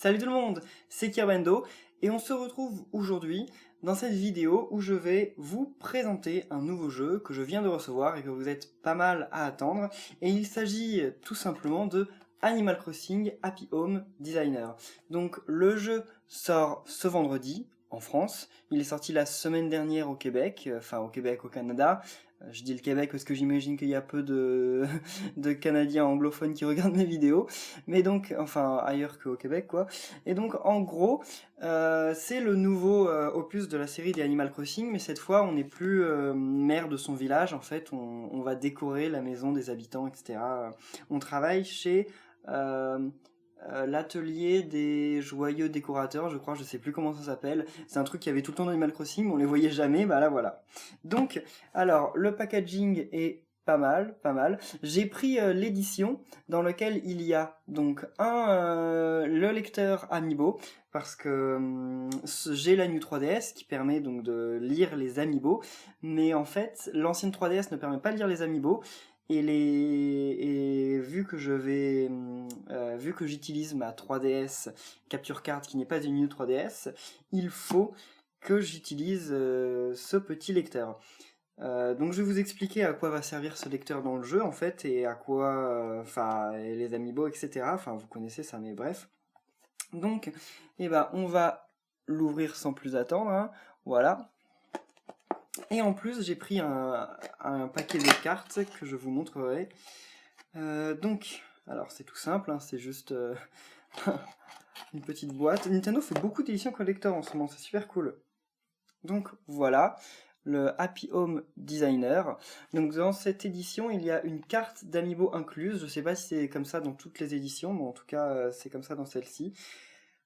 Salut tout le monde, c'est Kirbendo et on se retrouve aujourd'hui dans cette vidéo où je vais vous présenter un nouveau jeu que je viens de recevoir et que vous êtes pas mal à attendre. Et il s'agit tout simplement de Animal Crossing Happy Home Designer. Donc le jeu sort ce vendredi en France, il est sorti la semaine dernière au Québec, au Canada. Je dis le Québec parce que j'imagine qu'il y a peu de, de Canadiens anglophones qui regardent mes vidéos, mais donc, enfin ailleurs qu'au Québec quoi. Et donc en gros, c'est le nouveau opus de la série des Animal Crossing, mais cette fois on n'est plus maire de son village, en fait on va décorer la maison des habitants, etc. On travaille chez l'atelier des joyeux décorateurs, je crois, je sais plus comment ça s'appelle. C'est un truc qui avait tout le temps dans Animal Crossing, mais on les voyait jamais, bah là voilà. Donc, alors, le packaging est pas mal, pas mal. J'ai pris l'édition dans laquelle il y a donc le lecteur Amiibo, parce que j'ai la New 3DS qui permet donc de lire les Amiibo, mais en fait, l'ancienne 3DS ne permet pas de lire les Amiibo. Et vu que vu que j'utilise ma 3DS Capture Card qui n'est pas une New 3DS, il faut que j'utilise ce petit lecteur. Donc je vais vous expliquer à quoi va servir ce lecteur dans le jeu en fait et à quoi, les amiibo, etc. Enfin vous connaissez ça, mais bref. Donc, on va l'ouvrir sans plus attendre, hein. Voilà. Et en plus, j'ai pris un paquet de cartes que je vous montrerai. Alors c'est tout simple, hein, c'est juste une petite boîte. Nintendo fait beaucoup d'éditions collector en ce moment, c'est super cool. Donc voilà, le Happy Home Designer. Donc dans cette édition, il y a une carte d'Amiibo incluse. Je sais pas si c'est comme ça dans toutes les éditions, mais en tout cas, c'est comme ça dans celle-ci.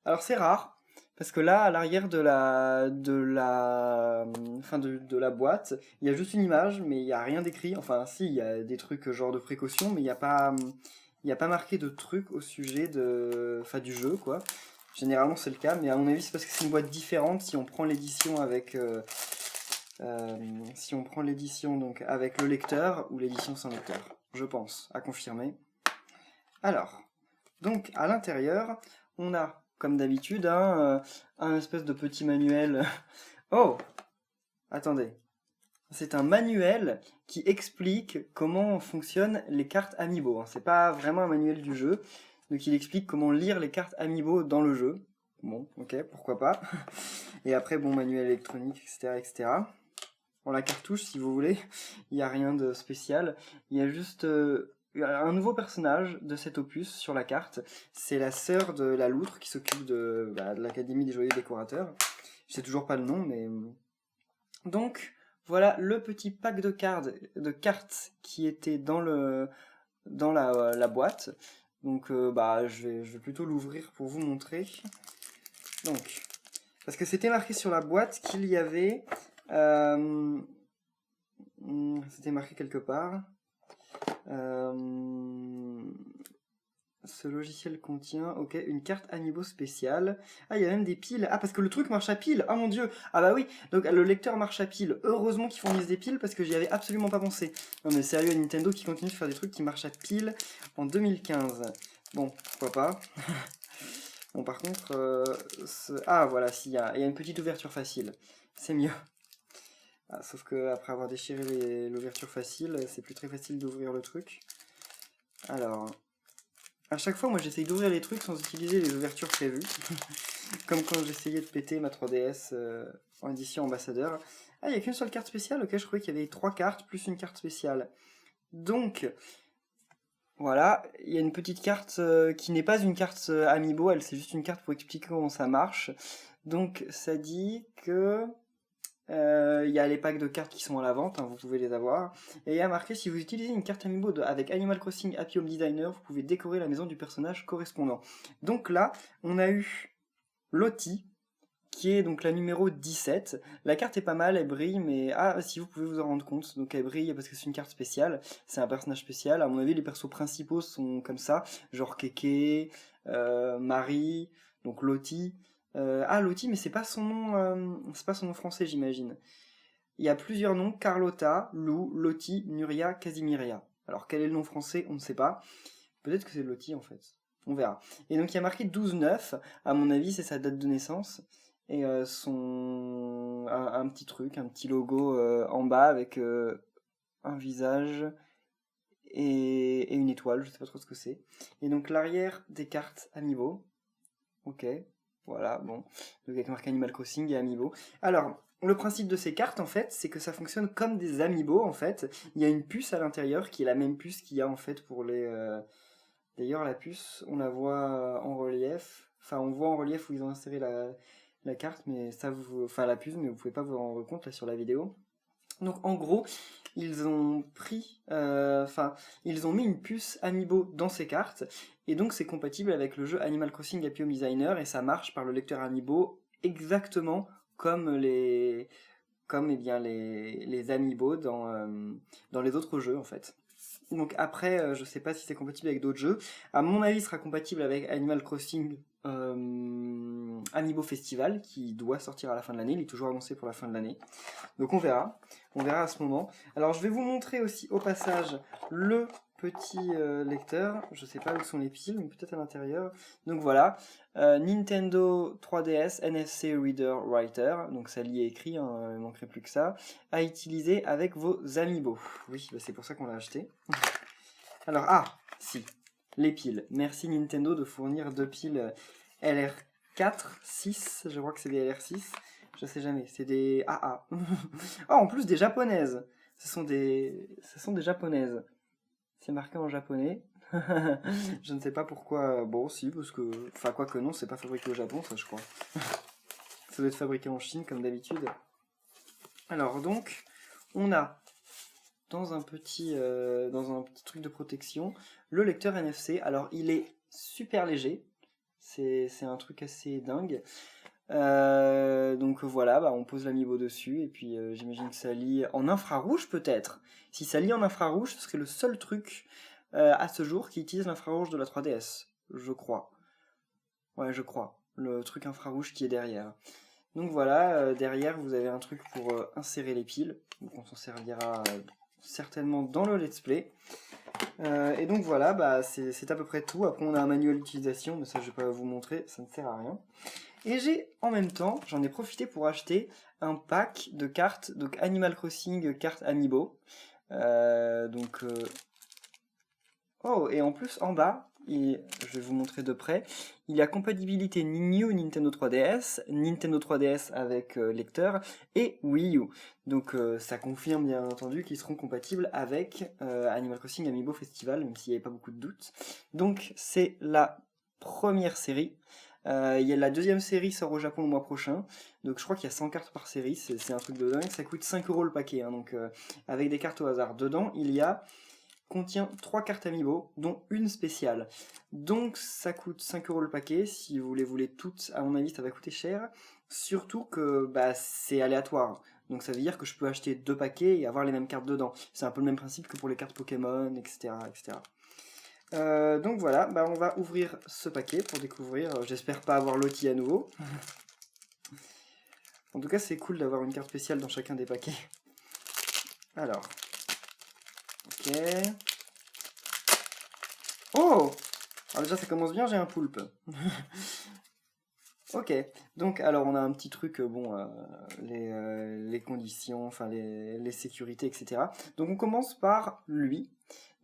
Alors c'est rare. Parce que là, à l'arrière de la boîte, il y a juste une image, mais il n'y a rien d'écrit. Enfin, si, il y a des trucs genre de précaution, mais il y a pas marqué de trucs au sujet du jeu, quoi. Généralement, c'est le cas, mais à mon avis, c'est parce que c'est une boîte différente si on prend l'édition avec, donc avec le lecteur ou l'édition sans lecteur. Je pense, à confirmer. Alors, donc à l'intérieur, on a comme d'habitude, un espèce de petit manuel. Oh, attendez. C'est un manuel qui explique comment fonctionnent les cartes Amiibo. C'est pas vraiment un manuel du jeu, donc il explique comment lire les cartes Amiibo dans le jeu. Bon, ok, pourquoi pas. Et après, bon, manuel électronique, etc., etc. Bon, la cartouche, si vous voulez, il n'y a rien de spécial. Il y a juste un nouveau personnage de cet opus sur la carte. C'est la sœur de la loutre qui s'occupe de l'Académie des Joyeux Décorateurs. Je sais toujours pas le nom, mais... Donc, voilà le petit pack de cartes qui était dans la boîte. Donc, je vais plutôt l'ouvrir pour vous montrer. Donc, parce que c'était marqué sur la boîte qu'il y avait... c'était marqué quelque part. Ce logiciel contient, ok, une carte Amiibo spéciale. Ah, il y a même des piles. Ah, parce que le truc marche à pile. Ah mon dieu. Ah bah oui. Donc le lecteur marche à pile. Heureusement qu'ils fournissent des piles parce que j'y avais absolument pas pensé. Non mais sérieux, Nintendo qui continue de faire des trucs qui marchent à pile en 2015. Bon, pourquoi pas. Bon, par contre, ah voilà, s'il y a une petite ouverture facile. C'est mieux. Ah, sauf que après avoir déchiré l'ouverture facile, c'est plus très facile d'ouvrir le truc. Alors, à chaque fois, moi j'essaye d'ouvrir les trucs sans utiliser les ouvertures prévues. Comme quand j'essayais de péter ma 3DS en édition ambassadeur. Ah, il n'y a qu'une seule carte spéciale. Ok, je croyais qu'il y avait 3 cartes plus une carte spéciale. Donc, voilà, il y a une petite carte qui n'est pas une carte Amiibo, c'est juste une carte pour expliquer comment ça marche. Donc, ça dit que... il y a les packs de cartes qui sont à la vente, hein, vous pouvez les avoir. Et il y a marqué, si vous utilisez une carte Amiibo avec Animal Crossing Happy Home Designer, vous pouvez décorer la maison du personnage correspondant. Donc là, on a eu Lottie, qui est donc la numéro 17. La carte est pas mal, elle brille, mais si vous pouvez vous en rendre compte, donc elle brille parce que c'est une carte spéciale, c'est un personnage spécial. À mon avis, les persos principaux sont comme ça, genre Keke, Marie, donc Lottie. Lottie, mais c'est pas son nom français, j'imagine. Il y a plusieurs noms, Carlotta, Lou, Lottie, Nuria, Casimiria. Alors quel est le nom français, on ne sait pas. Peut-être que c'est Lottie en fait. On verra. Et donc il y a marqué 12-9, à mon avis c'est sa date de naissance, et un petit truc, un petit logo en bas avec un visage et une étoile, je sais pas trop ce que c'est. Et donc l'arrière des cartes Amiibo, ok, voilà, bon, donc avec marqué Animal Crossing et Amiibo. Alors, le principe de ces cartes, en fait, c'est que ça fonctionne comme des Amiibo, en fait. Il y a une puce à l'intérieur, qui est la même puce qu'il y a, en fait, pour les... D'ailleurs, la puce, on la voit en relief. Enfin, on voit en relief où ils ont inséré la carte, mais ça, enfin, la puce, mais vous pouvez pas vous en rendre compte, là, sur la vidéo. Donc en gros, ils ont pris, ils ont mis une puce Amiibo dans ces cartes, et donc c'est compatible avec le jeu Animal Crossing Happy Home Designer, et ça marche par le lecteur Amiibo exactement comme les Amiibo dans les autres jeux en fait. Donc après, je sais pas si c'est compatible avec d'autres jeux. À mon avis, il sera compatible avec Animal Crossing Amiibo Festival, qui doit sortir à la fin de l'année. Il est toujours annoncé pour la fin de l'année. Donc on verra à ce moment. Alors je vais vous montrer aussi au passage le petit lecteur. Je sais pas où sont les piles, mais peut-être à l'intérieur. Donc voilà, Nintendo 3DS NFC Reader Writer. Donc ça y est écrit, hein, il ne manquerait plus que ça. À utiliser avec vos Amiibo. Oui, bah c'est pour ça qu'on l'a acheté. Alors, si, les piles. Merci Nintendo de fournir 2 piles LR4, 6, je crois que c'est des LR6. Je sais jamais, c'est des AA. En plus des japonaises. Ce sont des japonaises. C'est marqué en japonais. Je ne sais pas pourquoi. Bon, si, parce que. Enfin, quoi que non, c'est pas fabriqué au Japon, ça, je crois. Ça doit être fabriqué en Chine, comme d'habitude. Alors, donc, on a dans un petit truc de protection le lecteur NFC. Alors, il est super léger. C'est un truc assez dingue. Donc voilà, on pose l'Amiibo dessus et puis j'imagine que ça lit en infrarouge peut-être. Si ça lit en infrarouge, ce serait le seul truc à ce jour qui utilise l'infrarouge de la 3DS, je crois. Ouais, je crois. Le truc infrarouge qui est derrière. Donc voilà, derrière vous avez un truc pour insérer les piles. Donc on s'en servira certainement dans le let's play. Et donc voilà, c'est à peu près tout. Après on a un manuel d'utilisation, mais ça je vais pas vous montrer, ça ne sert à rien. Et en même temps, j'en ai profité pour acheter un pack de cartes, donc Animal Crossing cartes Amiibo. Oh, et en plus, en bas, je vais vous montrer de près, il y a compatibilité New Nintendo 3DS, Nintendo 3DS avec lecteur, et Wii U. Donc ça confirme bien entendu qu'ils seront compatibles avec Animal Crossing Amiibo Festival, même s'il n'y avait pas beaucoup de doutes. Donc c'est la première série. La deuxième série sort au Japon le mois prochain, donc je crois qu'il y a 100 cartes par série, c'est un truc de dingue, ça coûte 5 € le paquet, hein, donc avec des cartes au hasard. Dedans, contient 3 cartes Amiibo, dont une spéciale. Donc ça coûte 5 € le paquet, si vous les voulez toutes, à mon avis ça va coûter cher, surtout que c'est aléatoire. Donc ça veut dire que je peux acheter 2 paquets et avoir les mêmes cartes dedans. C'est un peu le même principe que pour les cartes Pokémon, etc. etc. Donc voilà, on va ouvrir ce paquet pour découvrir. J'espère pas avoir Lottie à nouveau. En tout cas, c'est cool d'avoir une carte spéciale dans chacun des paquets. Alors. Ok. Oh! Alors déjà, ça commence bien, j'ai un poulpe. Ok, donc alors on a un petit truc, les conditions, enfin les sécurités, etc. Donc on commence par lui.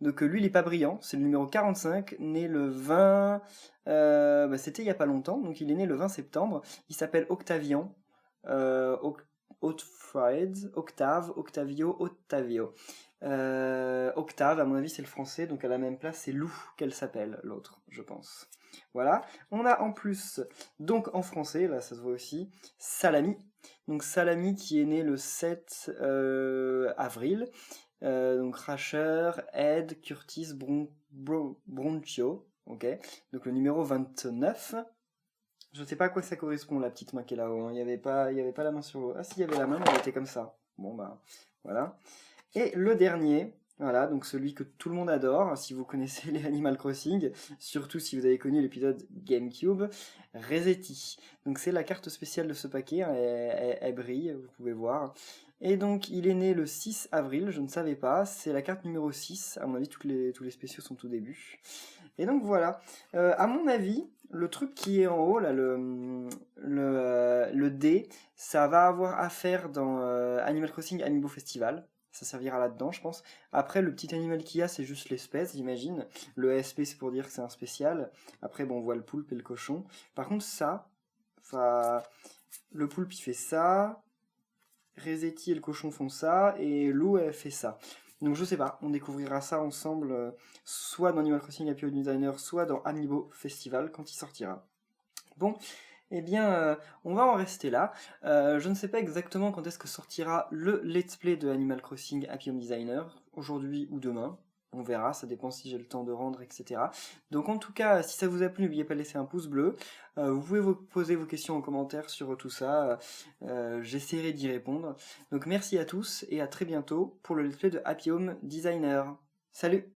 Donc lui il est pas brillant, c'est le numéro 45, né le 20... c'était il y a pas longtemps, donc il est né le 20 septembre. Il s'appelle Octavian, Octavio. Octave, à mon avis c'est le français, donc à la même place c'est Lou qu'elle s'appelle, l'autre, je pense. Voilà, on a en plus, donc en français, là ça se voit aussi, Salami. Donc Salami qui est né le 7 avril. Donc Rasher, Ed, Curtis, Bronchio. Ok, donc le numéro 29. Je ne sais pas à quoi ça correspond, la petite main qui est là-haut. Hein. Il y avait pas la main sur l'eau. Ah si, il y avait la main, mais elle était comme ça. Bon voilà. Et le dernier, voilà, donc celui que tout le monde adore, si vous connaissez les Animal Crossing, surtout si vous avez connu l'épisode GameCube, Resetti. Donc c'est la carte spéciale de ce paquet, hein, elle brille, vous pouvez voir. Et donc il est né le 6 avril, je ne savais pas, c'est la carte numéro 6, à mon avis tous les spéciaux sont au début. Et donc voilà, à mon avis, le truc qui est en haut, là, le D, ça va avoir à faire dans Animal Crossing Amiibo Festival. Ça servira là-dedans, je pense. Après, le petit animal qu'il y a, c'est juste l'espèce, j'imagine. Le SP, c'est pour dire que c'est un spécial. Après, bon, on voit le poulpe et le cochon. Par contre, ça, le poulpe, il fait ça. Resetti et le cochon font ça. Et Lou, elle fait ça. Donc je sais pas, on découvrira ça ensemble, soit dans Animal Crossing Happy Home Designer, soit dans Amiibo Festival quand il sortira. Bon, eh bien, on va en rester là. Je ne sais pas exactement quand est-ce que sortira le let's play de Animal Crossing Happy Home Designer, aujourd'hui ou demain. On verra, ça dépend si j'ai le temps de rendre, etc. Donc en tout cas, si ça vous a plu, n'oubliez pas de laisser un pouce bleu. Vous pouvez vous poser vos questions en commentaire sur tout ça. J'essaierai d'y répondre. Donc merci à tous et à très bientôt pour le let's play de Happy Home Designer. Salut!